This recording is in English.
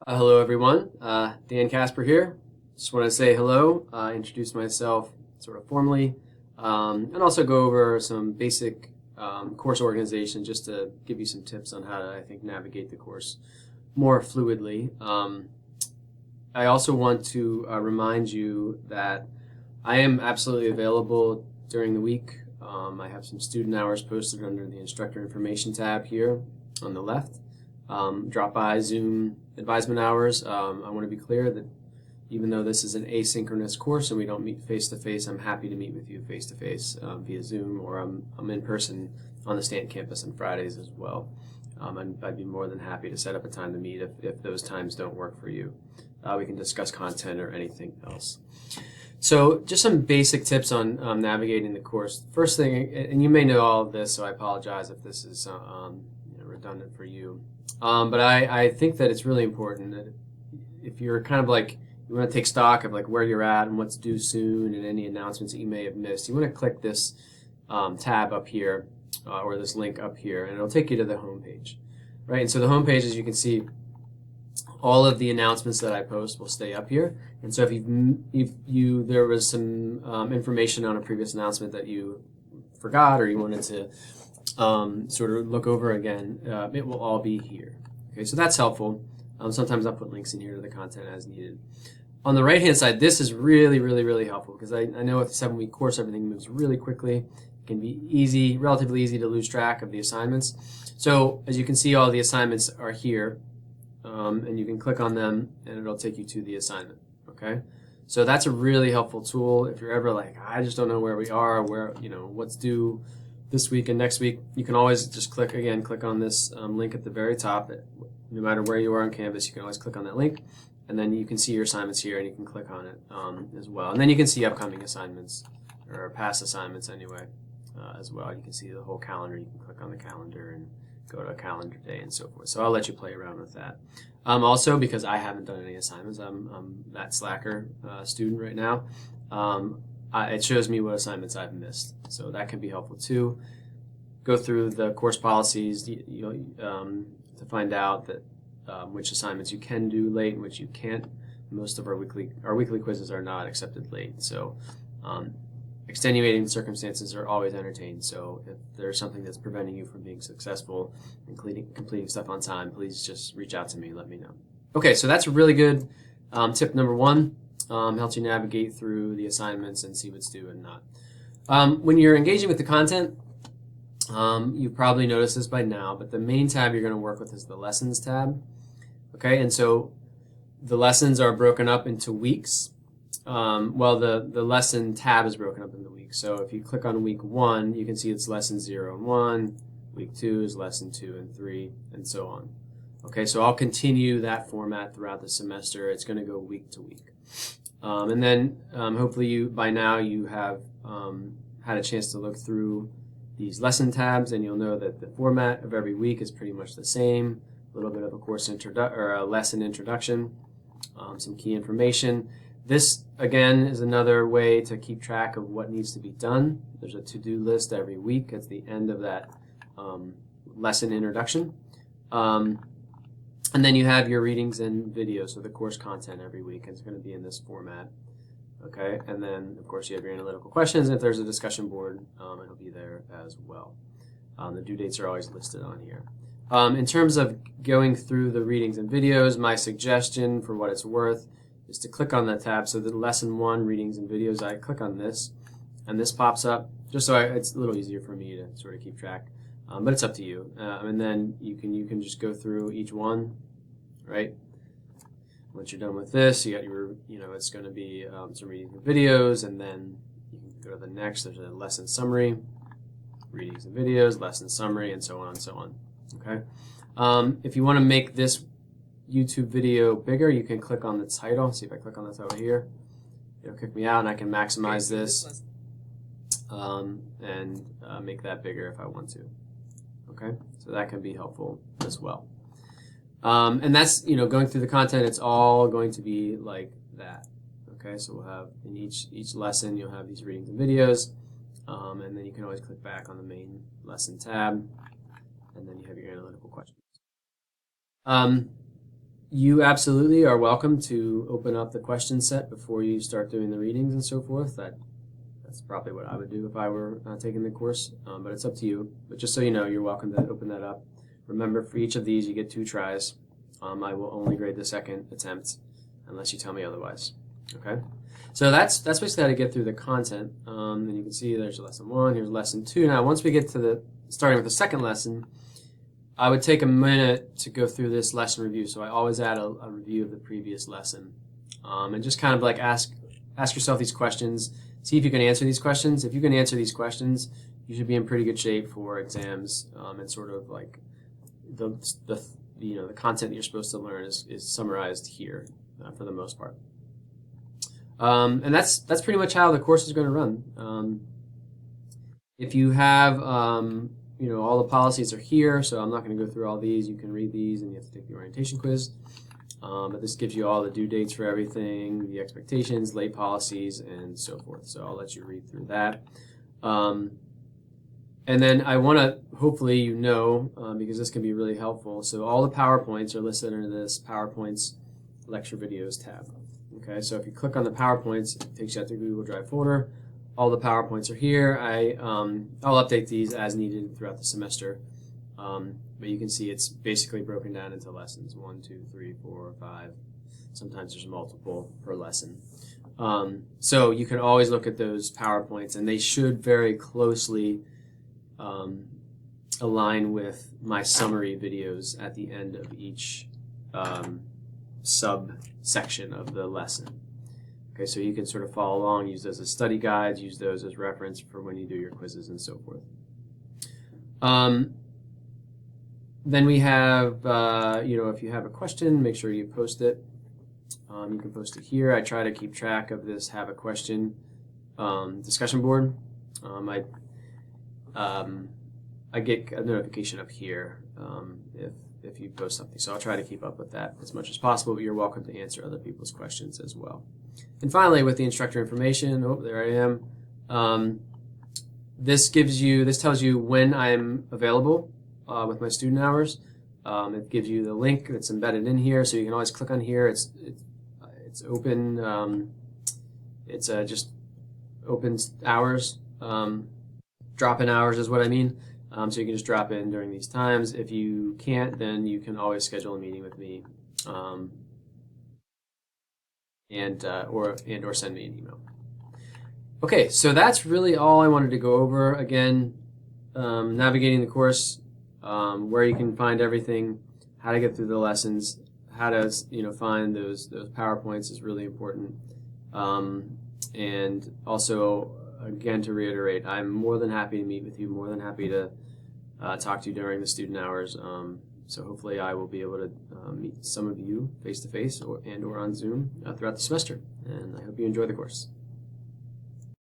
Hello, everyone. Dan Casper here. Just want to say hello, introduce myself sort of formally, and also go over some basic course organization just to give you some tips on how to, I think, navigate the course more fluidly. I also want to remind you that I am absolutely available during the week. I have some student hours posted under the instructor information tab here on the left. Drop by Zoom advisement hours. I want to be clear that even though this is an asynchronous course and we don't meet face-to-face, I'm happy to meet with you face-to-face via Zoom, or I'm in person on the Stanton campus on Fridays as well. I'd be more than happy to set up a time to meet if those times don't work for you. We can discuss content or anything else. So just some basic tips on navigating the course. First thing, and you may know all of this, so I apologize if this is redundant for you. But I think that it's really important that if you're kind of like, you want to take stock of like where you're at and what's due soon and any announcements that you may have missed, you want to click this tab up here or this link up here, and it'll take you to the home page, right? And so the home page, as you can see, all of the announcements that I post will stay up here. And so if there was some information on a previous announcement that you forgot or you wanted to sort of look over again, it will all be here. Okay, so that's helpful. Sometimes I'll put links in here to the content as needed. On the right-hand side, this is really, really, really helpful because I know with a 7-week course, everything moves really quickly. It can be easy, relatively easy to lose track of the assignments. So as you can see, all the assignments are here, and you can click on them, and it'll take you to the assignment. Okay, so that's a really helpful tool if you're ever like, I just don't know where we are, what's due this week and next week. You can always just click on this link at the very top. No matter where you are on Canvas, you can always click on that link, and then you can see your assignments here, and you can click on it as well. And then you can see upcoming assignments, or past assignments anyway, as well. You can see the whole calendar. You can click on the calendar and go to a calendar day and so forth. So I'll let you play around with that. Also, because I haven't done any assignments, I'm that slacker student right now. It shows me what assignments I've missed, so that can be helpful too. Go through the course policies to find out that which assignments you can do late and which you can't. Most of our weekly quizzes are not accepted late, so extenuating circumstances are always entertained. So if there's something that's preventing you from being successful and completing stuff on time, please just reach out to me and let me know. Okay, so that's a really good tip number one. Helps you navigate through the assignments and see what's due and not. When you're engaging with the content, you've probably noticed this by now, but the main tab you're going to work with is the Lessons tab. Okay, and so the lessons are broken up into weeks. The lesson tab is broken up into weeks. So if you click on week 1, you can see it's lesson 0 and 1. Week 2 is lesson 2 and 3, and so on. Okay, so I'll continue that format throughout the semester. It's going to go week to week. And then hopefully by now you have had a chance to look through these lesson tabs, and you'll know that the format of every week is pretty much the same. A little bit of a lesson introduction, some key information. This, again, is another way to keep track of what needs to be done. There's a to-do list every week at the end of that lesson introduction. And then you have your readings and videos, so the course content every week, and it's going to be in this format. Okay, and then of course you have your analytical questions, and if there's a discussion board, it'll be there as well. The due dates are always listed on here. In terms of going through the readings and videos, my suggestion, for what it's worth, is to click on that tab. So the lesson 1, readings and videos, I click on this, and this pops up, just so it's a little easier for me to sort of keep track. But it's up to you. And then you can just go through each one, right? Once you're done with this, you got your, it's going to be some readings and videos, and then you can go to the next. There's a lesson summary, readings and videos, lesson summary, and so on and so on. Okay. If you want to make this YouTube video bigger, you can click on the title. See if I click on the title here. It'll kick me out, and I can maximize this and make that bigger if I want to. Okay, so that can be helpful as well. And that's, going through the content, it's all going to be like that. Okay, so we'll have in each lesson, you'll have these readings and videos, and then you can always click back on the main lesson tab, and then you have your analytical questions. You absolutely are welcome to open up the question set before you start doing the readings and so forth. That's probably what I would do if I were taking the course, but it's up to you. But just so you know, you're welcome to open that up. Remember, for each of these, you get 2 tries. I will only grade the second attempt unless you tell me otherwise. Okay? So that's basically how to get through the content. And you can see there's lesson 1, here's lesson 2. Now, once we get to starting with the second lesson, I would take a minute to go through this lesson review. So I always add a review of the previous lesson. And just kind of like ask yourself these questions. See if you can answer these questions. If you can answer these questions, you should be in pretty good shape for exams. And sort of like the content that you're supposed to learn is summarized here for the most part. And that's pretty much how the course is going to run. If you have all the policies are here, so I'm not going to go through all these. You can read these, and you have to take the orientation quiz. But this gives you all the due dates for everything, the expectations, late policies, and so forth. So I'll let you read through that. And then I want to, hopefully because this can be really helpful. So all the PowerPoints are listed under this PowerPoints Lecture Videos tab. Okay, so if you click on the PowerPoints, it takes you out to the Google Drive folder. All the PowerPoints are here. I'll update these as needed throughout the semester. But you can see it's basically broken down into lessons 1, 2, 3, 4, 5. Sometimes there's multiple per lesson. So you can always look at those PowerPoints, and they should very closely align with my summary videos at the end of each subsection of the lesson. Okay, so you can sort of follow along, use those as study guides, use those as reference for when you do your quizzes and so forth. Then we have, if you have a question, make sure you post it. You can post it here. I try to keep track of this have a question discussion board. I get a notification up here if you post something. So I'll try to keep up with that as much as possible, but you're welcome to answer other people's questions as well. And finally, with the instructor information, there I am. This tells you when I'm available with my student hours. It gives you the link that's embedded in here, so you can always click on here. It's open. It's just open hours. Drop-in hours is what I mean. So you can just drop in during these times. If you can't, then you can always schedule a meeting with me, or send me an email. Okay, so that's really all I wanted to go over. Again, navigating the course, where you can find everything, how to get through the lessons, how to find those PowerPoints is really important, and also, again, to reiterate, I'm more than happy to meet with you, more than happy to talk to you during the student hours. So hopefully I will be able to meet some of you face-to-face or on Zoom throughout the semester. And I hope you enjoy the course.